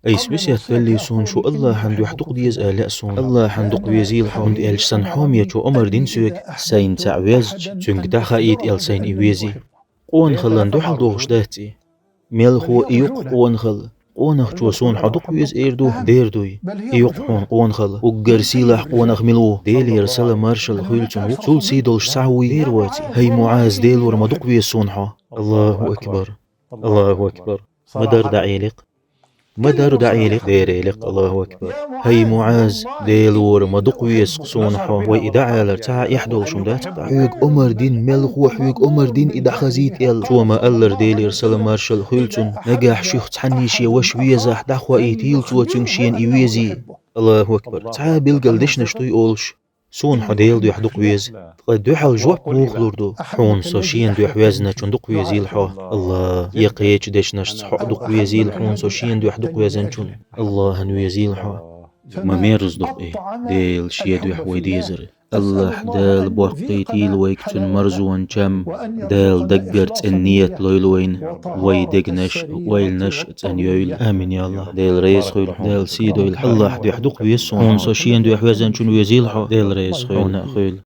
أيس بس يتلي سون شو الله حمدو حدق ديز آلاء سون الله حمدق ويزيل حوند إلش سن حومية شو أمر دين سوك سين تعويزج تنك داخايت إل سين إيويزي قوان خلان دو حل دوغش داتي ميلخو إيوق قوان خل قوانخ شو سون حدق ويز إيردو ديردوي إيوق حون قوان خل وقر سيلاح قوانخ ملو ديلي رسالة مارشال خيلتون وقتول سيدولش سعوي ديرواتي هاي معاز ديل ورمدق ويز سونحا الله أكبر الله أكبر مدار دعيلق مدار دعيلق ديريلق الله أكبر هي معاز ديلور مدق ويسق صونحو وإذا على ارتاع يحدل شمدات حيوك أمر دين ملخ وحيوك أمر دين إذا خزيت إل شو ما ألر ديلي رسل مارشال خيلتون نجاح شيخ تحنيشي وشويزح دخوة إيتيل وتنشين إيويزي الله أكبر تعال بيلقل ديش نشتوي أولش سون حديل دو حدق ويز قد دو حال جواب بوخ دو حون سوشين دو حوازنا چندق ويزيل حو الله يقيش ديش نشت حدق ويزيل حون سوشين دو حدق ويزن چون الله هنو يزيل حو ما ميرز دق إيه ديل شي دو حوي ديزر الله دال بوقتيتي لويكتن مرزوان جم دال دقرت النية لويلوين وي دقنش ويلنش تن يويل آمين يا الله ديل ريس خيل ديل سيدو الله دو حدق ويسون سوشين دو حوازن چون ويزيل حو ديل ريس خيل